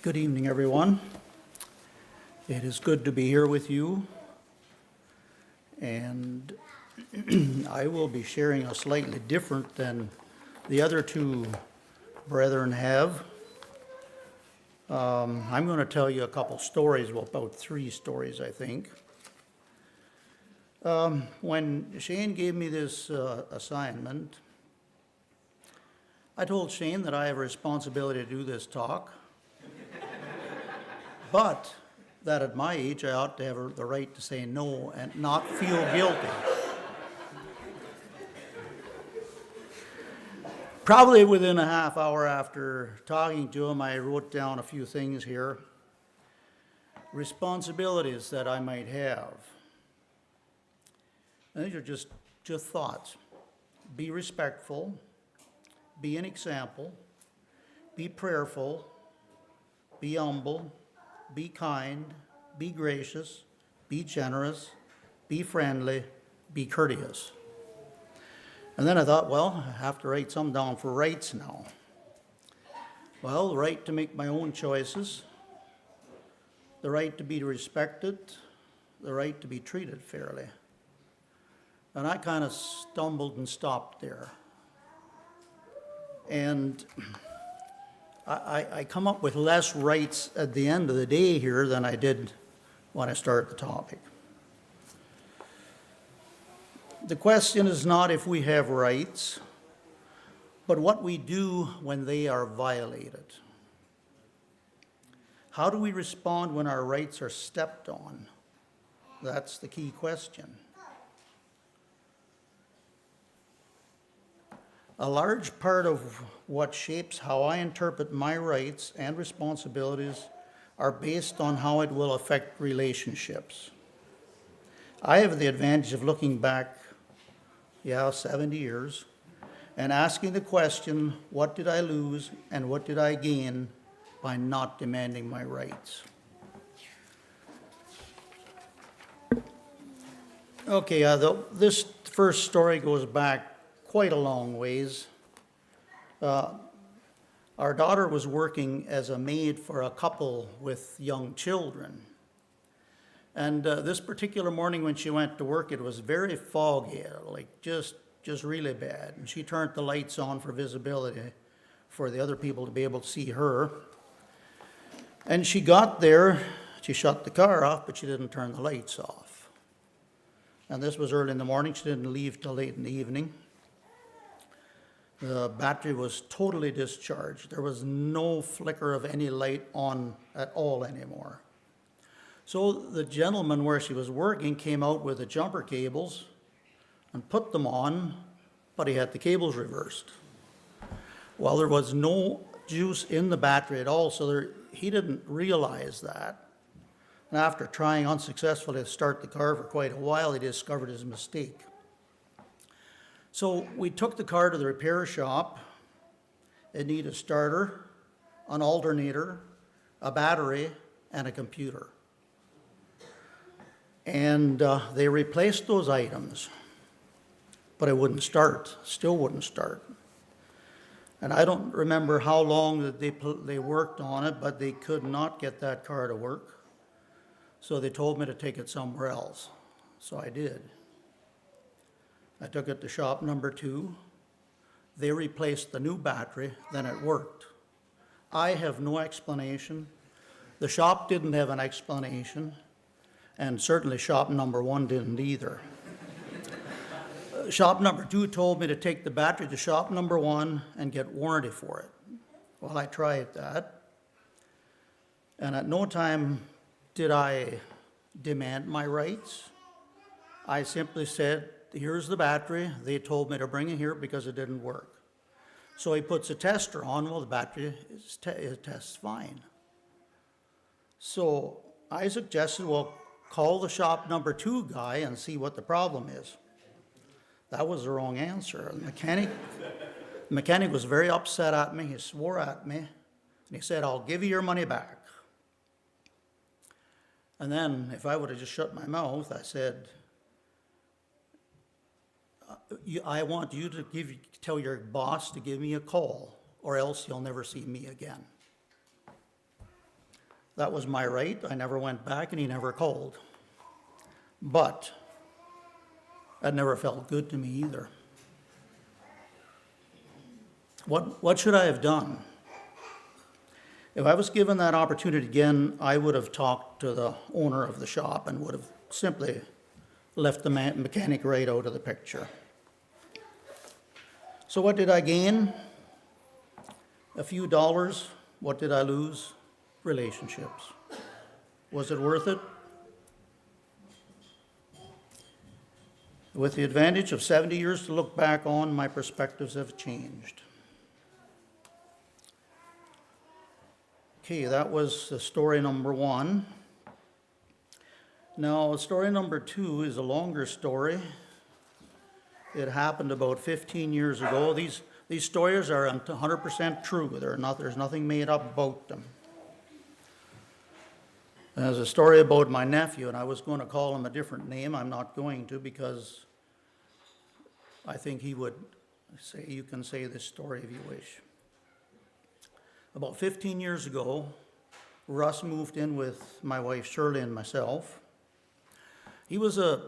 Good evening, everyone. It is good to be here with you, and I will be sharing a slightly different than the other two brethren have. I'm going to tell you a couple stories, well, about 3 stories, I think. When Shane gave me this assignment, I told Shane that I have a responsibility to do this talk, but that at my age I ought to have the right to say no and not feel guilty. Probably within a half hour after talking to him, I wrote down a few things here. Responsibilities that I might have. And these are just thoughts. Be respectful, be an example, be prayerful, be humble, be kind, be gracious, be generous, be friendly, be courteous. And then I thought, well, I have to write some down for rights now. Well, the right to make my own choices, the right to be respected, the right to be treated fairly. And I kind of stumbled and stopped there. And I come up with less rights at the end of the day here than I did when I started the topic. The question is not if we have rights, but what we do when they are violated. How do we respond when our rights are stepped on? That's the key question. A large part of what shapes how I interpret my rights and responsibilities are based on how it will affect relationships. I have the advantage of looking back, 70 years, and asking the question, what did I lose and what did I gain by not demanding my rights? Okay, this first story goes back quite a long ways. Our daughter was working as a maid for a couple with young children. And this particular morning when she went to work, it was very foggy, like just really bad. And she turned the lights on for visibility for the other people to be able to see her. And she got there, she shut the car off, but she didn't turn the lights off. And this was early in the morning, she didn't leave till late in the evening. The battery was totally discharged. There was no flicker of any light on at all anymore. So the gentleman where she was working came out with the jumper cables and put them on, but he had the cables reversed. Well, there was no juice in the battery at all, so he didn't realize that. And after trying unsuccessfully to start the car for quite a while, he discovered his mistake. So we took the car to the repair shop. It needed a starter, an alternator, a battery, and a computer. And they replaced those items, but it wouldn't start, still wouldn't start. And I don't remember how long that they worked on it, but they could not get that car to work. So they told me to take it somewhere else. So I did. I took it to shop number 2. They replaced the new battery, then it worked. I have no explanation. The shop didn't have an explanation, and certainly shop number 1 didn't either. Shop number 2 told me to take the battery to shop number 1 and get warranty for it. Well, I tried that, and at no time did I demand my rights. I simply said, here's the battery. They told me to bring it here because it didn't work. So he puts a tester on. Well, the battery tests fine. So I suggested, well, call the shop number 2 guy and see what the problem is. That was the wrong answer. The mechanic was very upset at me. He swore at me, and he said, I'll give you your money back. And then, if I would have just shut my mouth, I said, I want you to tell your boss to give me a call, or else you'll never see me again. That was my right. I never went back, and he never called. But that never felt good to me either. What should I have done? If I was given that opportunity again, I would have talked to the owner of the shop and would have simply left the mechanic right out of the picture. So what did I gain? A few dollars. What did I lose? Relationships. Was it worth it? With the advantage of 70 years to look back on, my perspectives have changed. Okay, that was story number 1. Now, story number 2 is a longer story. It happened about 15 years ago. These stories are 100% true. There's nothing made up about them. There's a story about my nephew, and I was going to call him a different name. I'm not going to, because I think he would say, you can say this story if you wish. About 15 years ago, Russ moved in with my wife Shirley and myself. He was a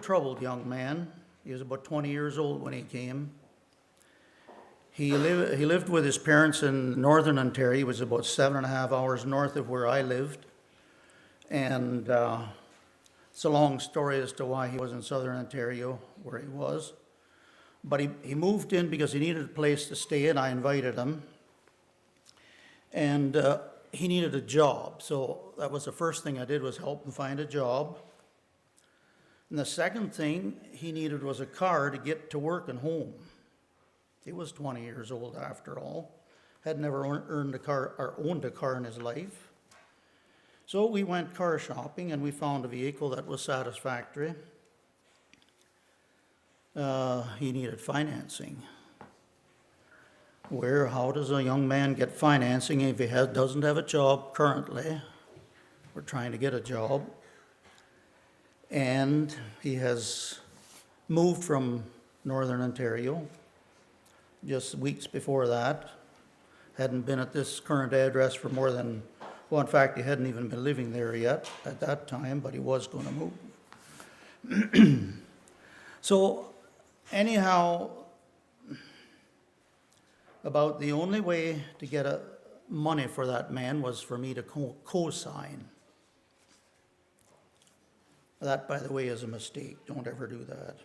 troubled young man. He was about 20 years old when he came. He lived with his parents in northern Ontario. He was about 7.5 hours north of where I lived. And it's a long story as to why he was in southern Ontario, where he was. But he moved in because he needed a place to stay, and I invited him. And he needed a job, so that was the first thing I did, was help him find a job. And the second thing he needed was a car to get to work and home. He was 20 years old after all, had never earned a car or owned a car in his life. So we went car shopping, and we found a vehicle that was satisfactory. He needed financing. How does a young man get financing if he doesn't have a job currently? We're trying to get a job. And he has moved from northern Ontario just weeks before that. Hadn't been at this current address for more than, well, in fact, he hadn't even been living there yet at that time, but he was going to move. So anyhow, about the only way to get money for that man was for me to co-sign. That, by the way, is a mistake. Don't ever do that.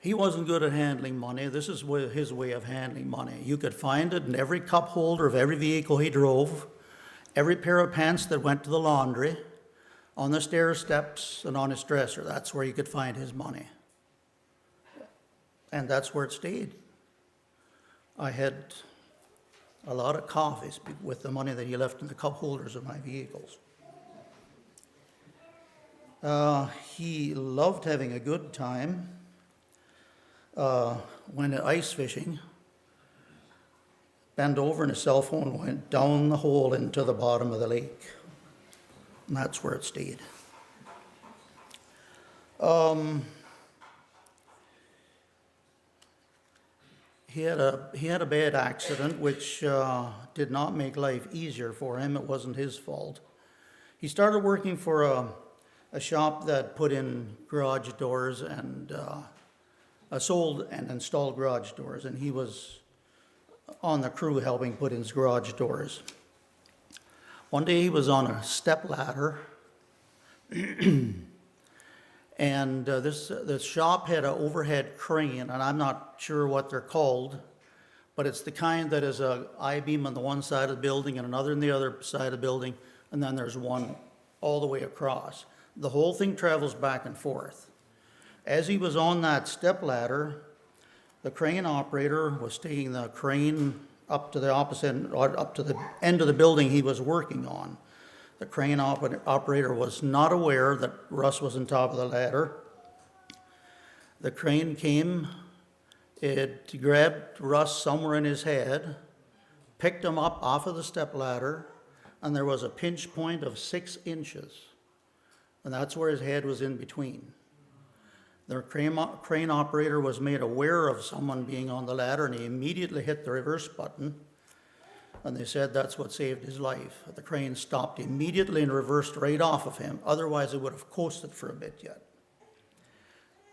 He wasn't good at handling money. This is his way of handling money. You could find it in every cup holder of every vehicle he drove, every pair of pants that went to the laundry, on the stair steps, and on his dresser. That's where you could find his money. And that's where it stayed. I had a lot of coffees with the money that he left in the cup holders of my vehicles. He loved having a good time. Went ice fishing, bent over and his cell phone went down the hole into the bottom of the lake. And that's where it stayed. He had a bad accident which did not make life easier for him. It wasn't his fault. He started working for a shop that put in garage doors and sold and installed garage doors, and he was on the crew helping put in his garage doors. One day he was on a step ladder, and this shop had an overhead crane, and I'm not sure what they're called, but it's the kind that is a I-beam on the one side of the building and another on the other side of the building, and then there's one all the way across. The whole thing travels back and forth. As he was on that step ladder, the crane operator was taking the crane up to the opposite, or up to the end of the building he was working on. The crane operator was not aware that Russ was on top of the ladder. The crane came, it grabbed Russ somewhere in his head, picked him up off of the step ladder, and there was a pinch point of 6 inches. And that's where his head was in between. The crane operator was made aware of someone being on the ladder, and he immediately hit the reverse button, and they said that's what saved his life. The crane stopped immediately and reversed right off of him. Otherwise, it would have coasted for a bit yet.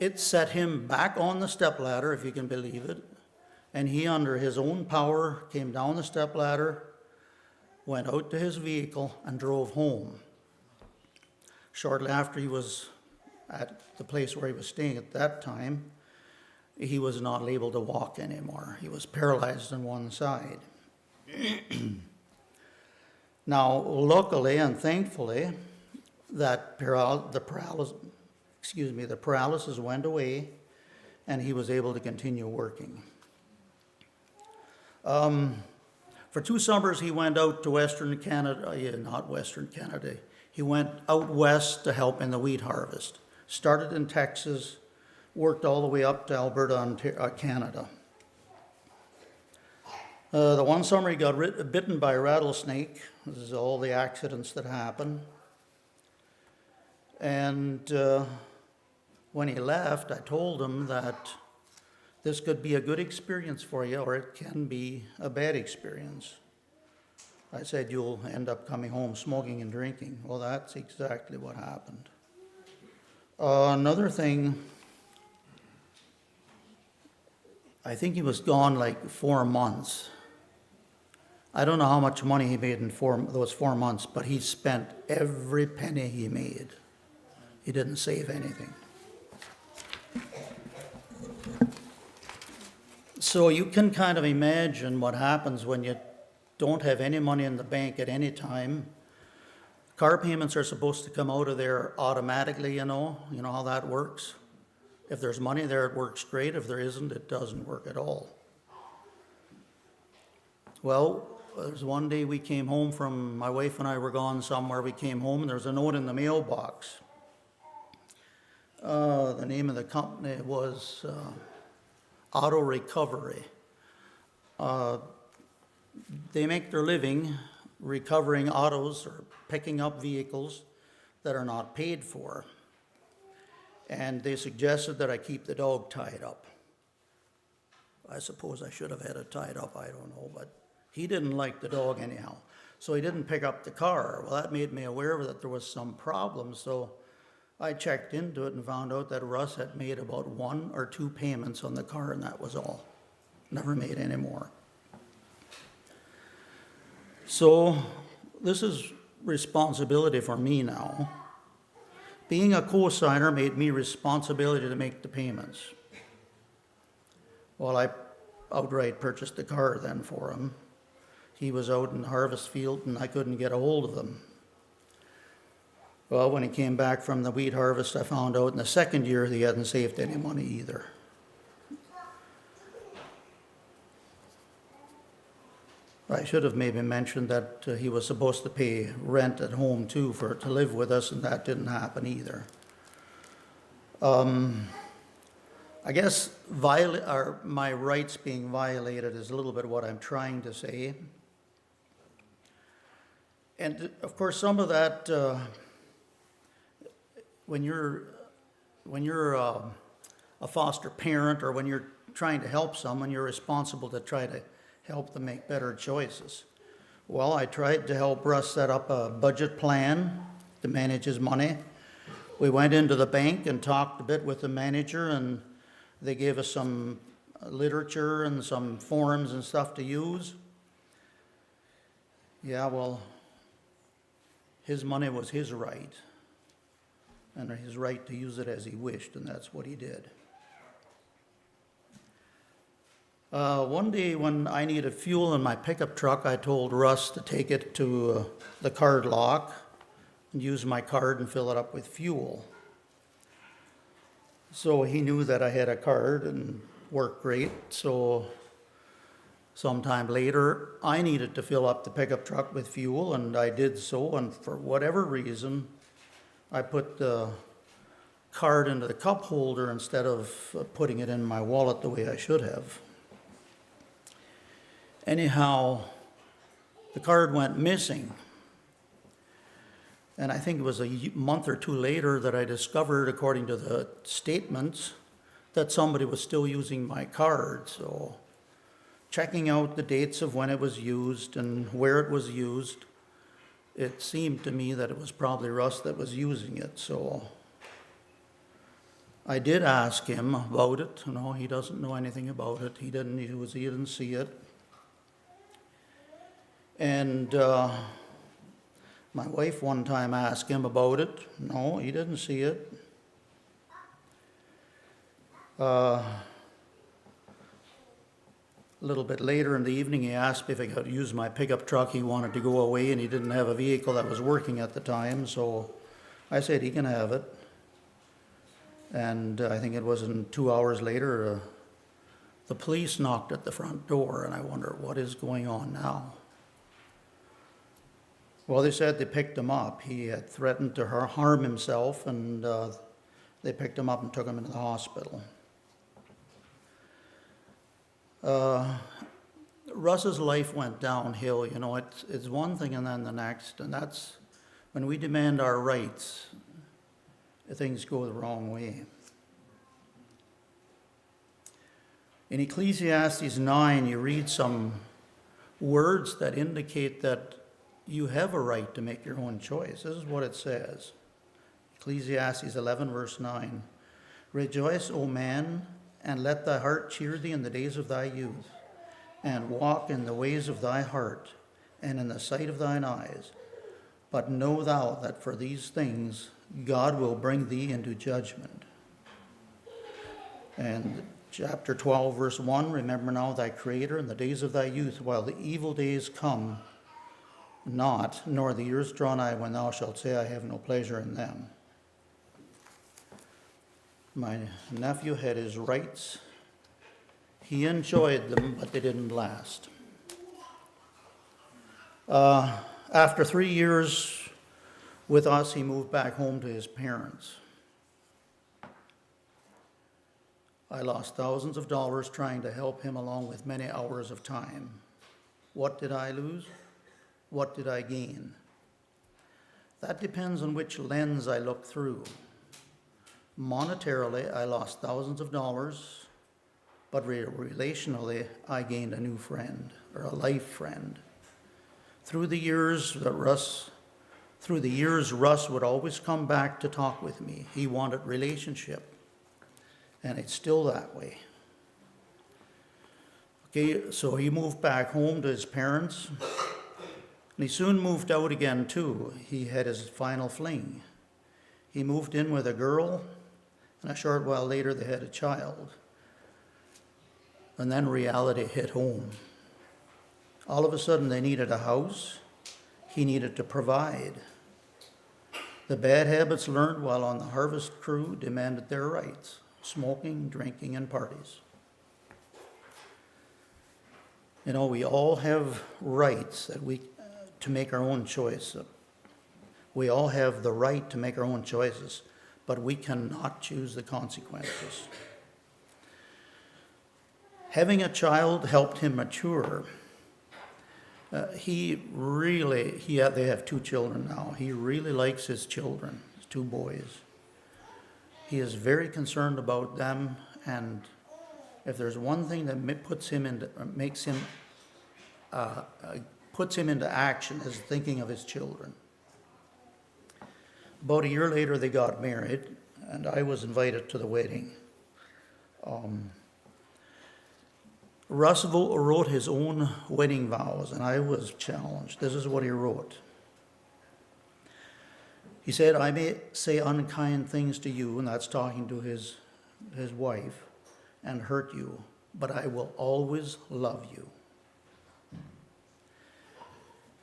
It set him back on the stepladder, if you can believe it, and he, under his own power, came down the stepladder, went out to his vehicle, and drove home. Shortly after he was at the place where he was staying at that time, he was not able to walk anymore. He was paralyzed on one side. Now, luckily and thankfully, that the paralysis went away, and he was able to continue working. For 2 summers, he went out to Western Canada, not Western Canada. He went out west to help in the wheat harvest. Started in Texas, worked all the way up to Alberta, Canada. The one summer he got bitten by a rattlesnake. This is all the accidents that happen. And when he left, I told him that this could be a good experience for you, or it can be a bad experience. I said, you'll end up coming home smoking and drinking. Well, that's exactly what happened. Another thing, I think he was gone like 4 months. I don't know how much money he made in those 4 months, but he spent every penny he made. He didn't save anything. So you can kind of imagine what happens when you don't have any money in the bank at any time. Car payments are supposed to come out of there automatically, you know how that works. If there's money there, it works great. If there isn't, it doesn't work at all. Well, there's one day we came home from, my wife and I were gone somewhere, we came home and there was a note in the mailbox. The name of the company was Auto Recovery. They make their living recovering autos or picking up vehicles that are not paid for. And they suggested that I keep the dog tied up. I suppose I should have had it tied up, I don't know, but he didn't like the dog anyhow. So he didn't pick up the car. Well, that made me aware that there was some problem, so I checked into it and found out that Russ had made about 1 or 2 payments on the car, and that was all. Never made any more. So this is responsibility for me now. Being a co-signer made me responsibility to make the payments. Well, I outright purchased the car then for him. He was out in the harvest field and I couldn't get a hold of him. Well, when he came back from the wheat harvest, I found out in the second year he hadn't saved any money either. I should have maybe mentioned that he was supposed to pay rent at home too to live with us, and that didn't happen either. I guess my rights being violated is a little bit what I'm trying to say. And of course, some of that, when you're a foster parent or when you're trying to help someone, you're responsible to try to help them make better choices. Well, I tried to help Russ set up a budget plan to manage his money. We went into the bank and talked a bit with the manager, and they gave us some literature and some forms and stuff to use. Yeah, well, his money was his right, and his right to use it as he wished, and that's what he did. One day when I needed fuel in my pickup truck, I told Russ to take it to the card lock and use my card and fill it up with fuel. So he knew that I had a card and worked great. So sometime later, I needed to fill up the pickup truck with fuel, and I did so. And for whatever reason, I put the card into the cup holder instead of putting it in my wallet the way I should have. Anyhow, the card went missing. And I think it was a month or two later that I discovered, according to the statements, that somebody was still using my card. So checking out the dates of when it was used and where it was used, it seemed to me that it was probably Russ that was using it. So I did ask him about it. No, he doesn't know anything about it. He didn't see it. And my wife one time asked him about it. No, he didn't see it. A little bit later in the evening, he asked me if I could use my pickup truck. He wanted to go away, and he didn't have a vehicle that was working at the time, so I said he can have it. And I think it wasn't 2 hours later, the police knocked at the front door, and I wonder what is going on now. Well, they said they picked him up. He had threatened to harm himself, and they picked him up and took him into the hospital. Russ's life went downhill. You know, it's one thing and then the next, and that's when we demand our rights, things go the wrong way. In Ecclesiastes 9, you read some words that indicate that you have a right to make your own choice. This is what it says. Ecclesiastes 11, verse 9. Rejoice, O man, and let thy heart cheer thee in the days of thy youth, and walk in the ways of thy heart, and in the sight of thine eyes. But know thou that for these things God will bring thee into judgment. And chapter 12, verse 1, remember now thy Creator in the days of thy youth, while the evil days come not, nor the years draw nigh, when thou shalt say, I have no pleasure in them. My nephew had his rights. He enjoyed them, but they didn't last. After 3 years with us, he moved back home to his parents. I lost thousands of dollars trying to help him, along with many hours of time. What did I lose? What did I gain? That depends on which lens I look through. Monetarily, I lost thousands of dollars, but relationally, I gained a new friend, or a life friend. Through the years, Russ would always come back to talk with me. He wanted relationship, and it's still that way. Okay, so he moved back home to his parents. And he soon moved out again, too. He had his final fling. He moved in with a girl, and a short while later they had a child. And then reality hit home. All of a sudden, they needed a house. He needed to provide. The bad habits learned while on the harvest crew demanded their rights: smoking, drinking, and parties. You know, we all have rights to make our own choice. We all have the right to make our own choices, but we cannot choose the consequences. Having a child helped him mature. They have 2 children now. He really likes his children, his 2 boys. He is very concerned about them, and if there's one thing that puts him into action, is thinking of his children. About a year later, they got married, and I was invited to the wedding. Russ wrote his own wedding vows, and I was challenged. This is what he wrote. He said, "I may say unkind things to you," and that's talking to his wife, "and hurt you, but I will always love you."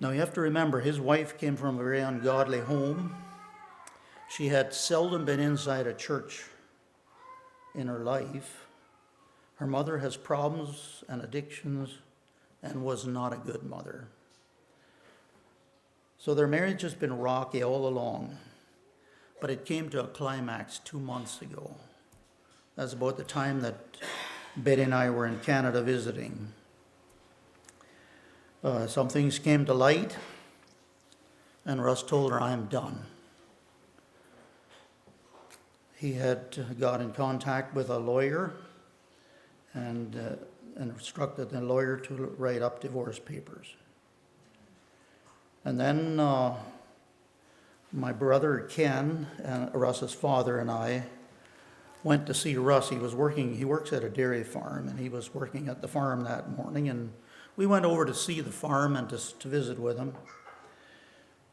Now you have to remember, his wife came from a very ungodly home. She had seldom been inside a church in her life. Her mother has problems and addictions and was not a good mother. So their marriage has been rocky all along, but it came to a climax 2 months ago. That's about the time that Betty and I were in Canada visiting. Some things came to light, and Russ told her, "I'm done." He had got in contact with a lawyer and instructed the lawyer to write up divorce papers. And then my brother Ken, and Russ's father, and I went to see Russ. He works at a dairy farm, and he was working at the farm that morning, and we went over to see the farm and to visit with him.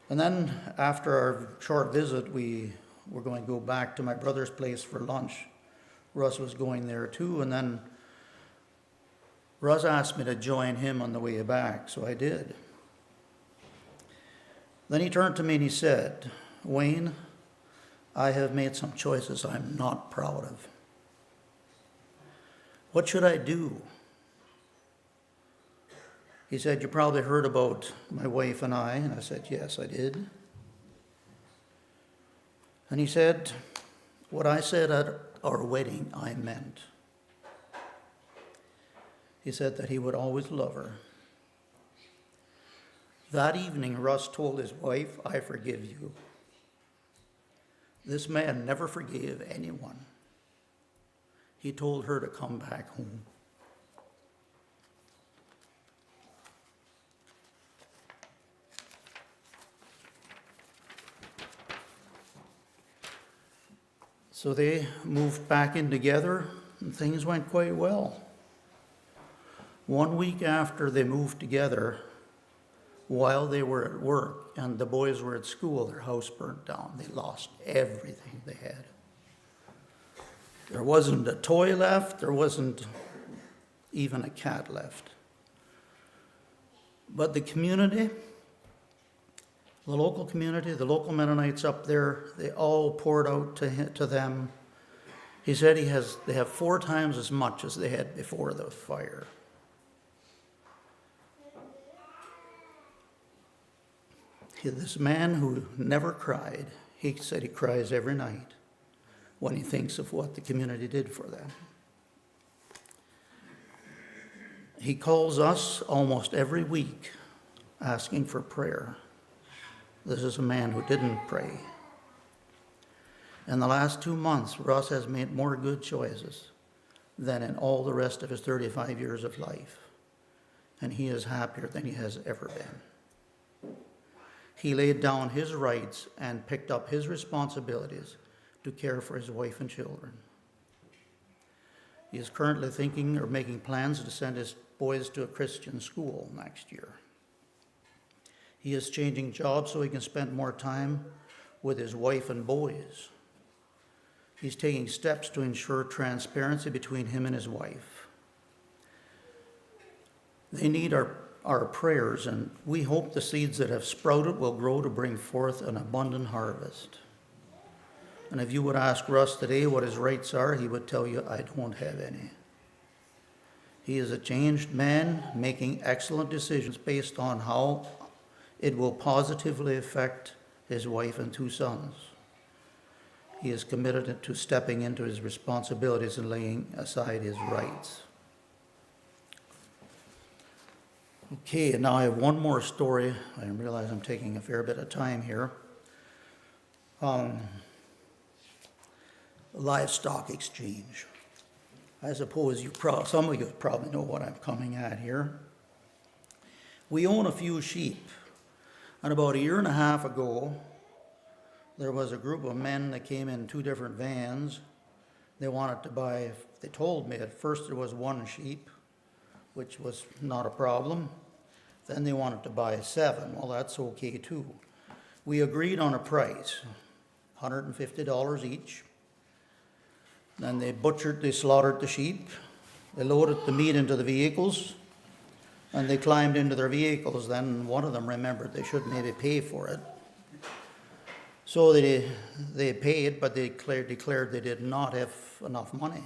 And then after our short visit, we were going to go back to my brother's place for lunch. Russ was going there too, and then Russ asked me to join him on the way back, so I did. Then he turned to me and he said, "Wayne, I have made some choices I'm not proud of. What should I do?" He said, "You probably heard about my wife and I," and I said, "Yes, I did." And he said, "What I said at our wedding, I meant." He said that he would always love her. That evening, Russ told his wife, "I forgive you." This man never forgave anyone. He told her to come back home. So they moved back in together, and things went quite well. 1 week after they moved together, while they were at work and the boys were at school, their house burnt down. They lost everything they had. There wasn't a toy left. There wasn't even a cat left. But the community, the local community, the local Mennonites up there, they all poured out to them. He said they have 4 times as much as they had before the fire. This man who never cried, he said he cries every night when he thinks of what the community did for them. He calls us almost every week asking for prayer. This is a man who didn't pray. In the last 2 months, Russ has made more good choices than in all the rest of his 35 years of life. And he is happier than he has ever been. He laid down his rights and picked up his responsibilities to care for his wife and children. He is currently thinking or making plans to send his boys to a Christian school next year. He is changing jobs so he can spend more time with his wife and boys. He's taking steps to ensure transparency between him and his wife. They need our prayers, and we hope the seeds that have sprouted will grow to bring forth an abundant harvest. And if you would ask Russ today what his rights are, he would tell you, I don't have any. He is a changed man, making excellent decisions based on how it will positively affect his wife and 2 sons. He is committed to stepping into his responsibilities and laying aside his rights. Okay, and now I have one more story. I realize I'm taking a fair bit of time here. Livestock exchange. I suppose some of you probably know what I'm coming at here. We own a few sheep, and about 1.5 years ago, there was a group of men that came in 2 different vans. They wanted to buy, they told me at first there was 1 sheep, which was not a problem. Then they wanted to buy 7. Well, that's okay too. We agreed on a price, $150 each. Then they slaughtered the sheep, they loaded the meat into the vehicles, and they climbed into their vehicles. Then one of them remembered they should maybe pay for it. So they paid, but they declared they did not have enough money.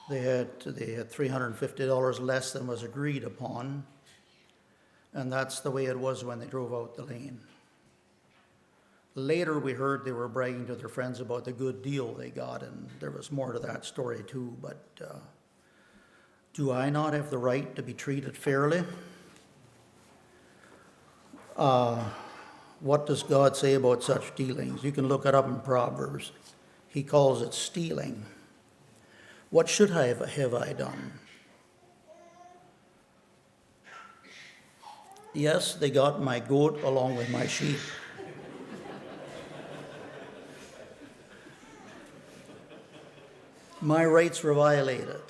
They had $350 less than was agreed upon, and that's the way it was when they drove out the lane. Later, we heard they were bragging to their friends about the good deal they got, and there was more to that story too, but do I not have the right to be treated fairly? What does God say about such dealings? You can look it up in Proverbs. He calls it stealing. What should have I done? Yes, they got my goat along with my sheep. My rights were violated.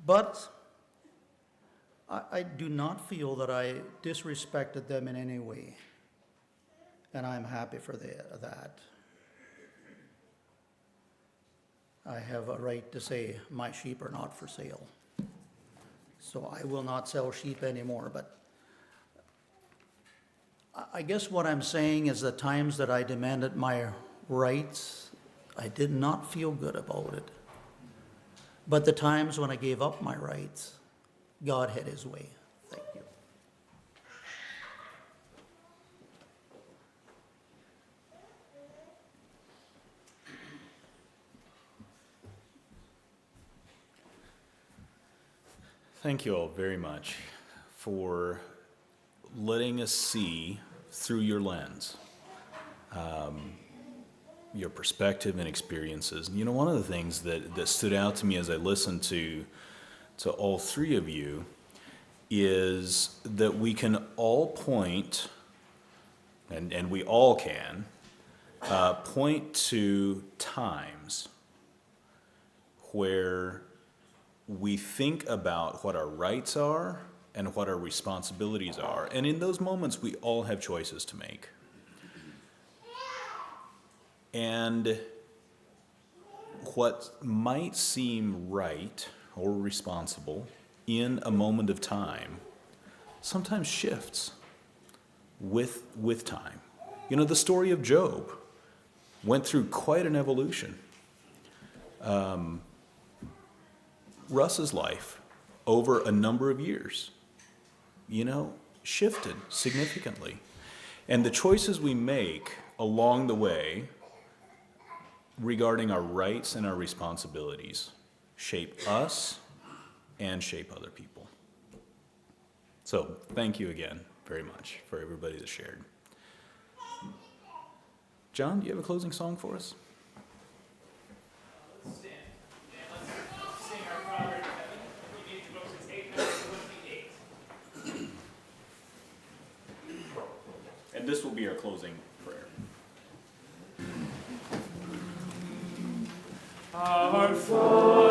But I do not feel that I disrespected them in any way, and I'm happy for that. I have a right to say my sheep are not for sale. So I will not sell sheep anymore, but I guess what I'm saying is the times that I demanded my rights, I did not feel good about it. But the times when I gave up my rights, God had his way. Thank you. Thank you all very much for letting us see through your lens, your perspective and experiences. You know, one of the things that stood out to me as I listened to all 3 of you is that we can all point, and we all can, point to times where we think about what our rights are and what our responsibilities are. And in those moments, we all have choices to make. And what might seem right or responsible in a moment of time sometimes shifts with time. You know, the story of Job went through quite an evolution. Russ's life over a number of years, you know, shifted significantly. And the choices we make along the way regarding our rights and our responsibilities shape us and shape other people. So thank you again very much for everybody that shared. John, do you have a closing song for us? Let's stand. And let's sing our Father in heaven. You need to go since 8 minutes, so let's be 8. And this will be our closing prayer. Our Father,